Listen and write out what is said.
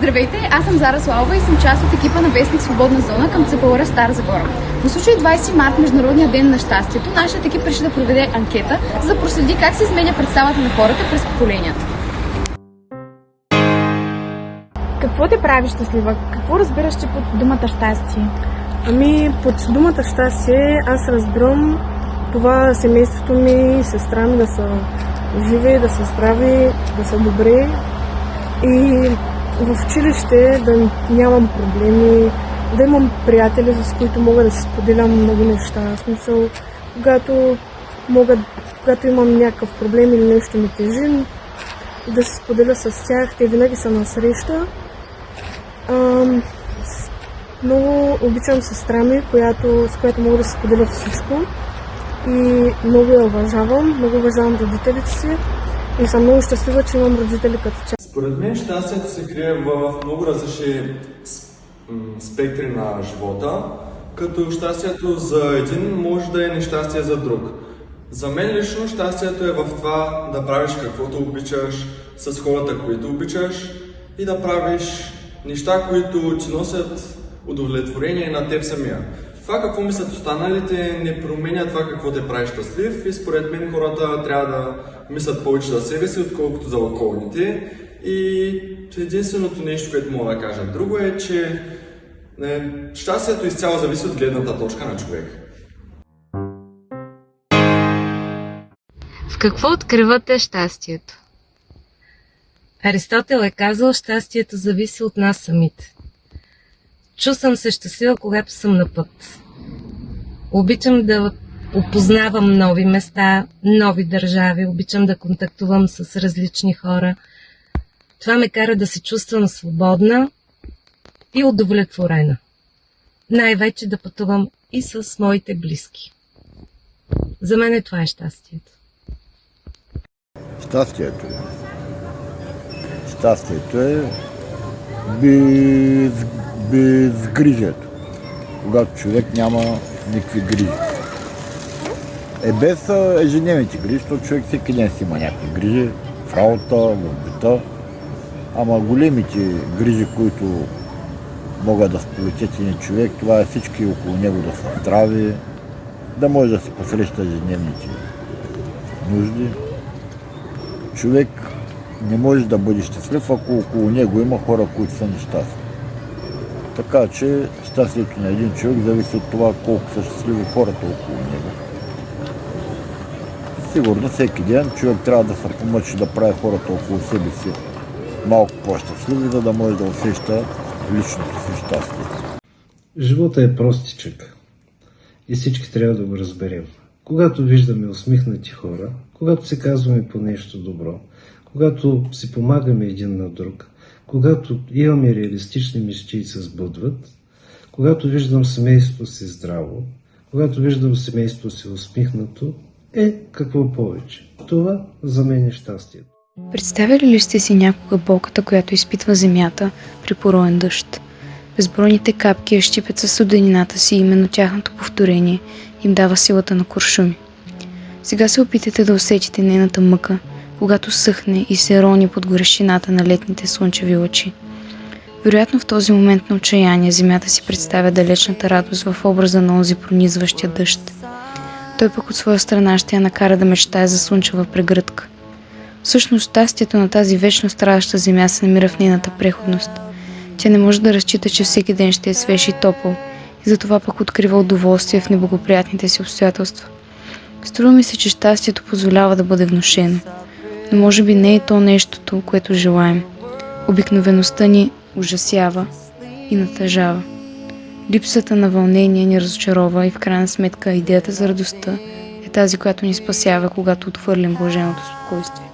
Здравейте, аз съм Зара Славова и съм част от екипа на вестник Свободна зона към ЦПУР Стара Загора. В случай 20 март, Международния ден на щастието, нашият екип реши да проведе анкета, за да проследи как се изменя представата на хората през поколенията. Какво те прави щастлива? Какво разбираш ти под думата щастие? Под думата щастие аз разбирам това семейството ми и сестра ми да са живи, да са здрави, да са добри и в училище да нямам проблеми, да имам приятели, с които мога да си споделям много неща. В смисъл, когато имам някакъв проблем или нещо ми тежи, да се споделя с тях, те винаги са на среща. Много обичам сестра ми, с която мога да се споделя всичко и много я уважавам, много уважавам родителите си и съм много щастлива, че имам родители като тях. Според мен щастието се крие в много различни спектри на живота, като щастието за един може да е нещастие за друг. За мен лично щастието е в това да правиш каквото обичаш с хората, които обичаш и да правиш неща, които ти носят удовлетворение на теб самия. Това какво мислят останалите не променя това какво те прави щастлив и според мен хората трябва да мислят повече за себе си, отколкото за околните. И единственото нещо, което мога да кажа друго е, че щастието изцяло зависи от гледната точка на човек. В какво откривате щастието? Аристотел е казал, щастието зависи от нас самите. Чувствам се щастлива, когато съм на път. Обичам да опознавам нови места, нови държави, обичам да контактувам с различни хора. Това ме кара да се чувствам свободна и удовлетворена. Най-вече да пътувам и с моите близки. За мен това е щастието. Щастието е безгрижието. Когато човек няма никакви грижи. Без ежедневните грижи, защото човек всеки ден си има някакви грижи в работа, в бита. Ама големите грижи, които могат да сполетят един човек, това е всички около него да са здрави, да може да се посреща ежедневните нужди. Човек не може да бъде щастлив, ако около него има хора, които са нещастни. Така че щастието на един човек зависи от това колко са щастливи хората около него. Сигурно всеки ден човек трябва да се помъчи да прави хората около себе си малко по-щастливи, за да може да усеща личното си щастие. Живота е простичък и всички трябва да го разберем. Когато виждаме усмихнати хора, когато се казваме по нещо добро, когато си помагаме един на друг, когато имаме реалистични мечти и се сбъдват, когато виждам семейството си здраво, когато виждам семейството си усмихнато, какво повече? Това за мен е щастието. Представяли ли сте си някога болката, която изпитва земята при пороен дъжд? Безбройните капки я щипят със студенината си и именно тяхното повторение им дава силата на куршуми. Сега се опитайте да усетите нейната мъка, когато съхне и се рони под горещината на летните слънчеви лъчи. Вероятно в този момент на отчаяние земята си представя далечната радост в образа на онзи пронизващия дъжд. Той пък от своя страна ще я накара да мечтае за слънчева прегръдка. Всъщност щастието на тази вечно страдаща земя се намира в нейната преходност. Тя не може да разчита, че всеки ден ще е свеж и топъл и затова пък открива удоволствие в неблагоприятните си обстоятелства. Струва ми се, че щастието позволява да бъде внушено, но може би не е то нещото, което желаем. Обикновеността ни ужасява и натъжава. Липсата на вълнение ни разочарова и в крайна сметка идеята за радостта е тази, която ни спасява, когато отхвърлим блаженото спокойствие.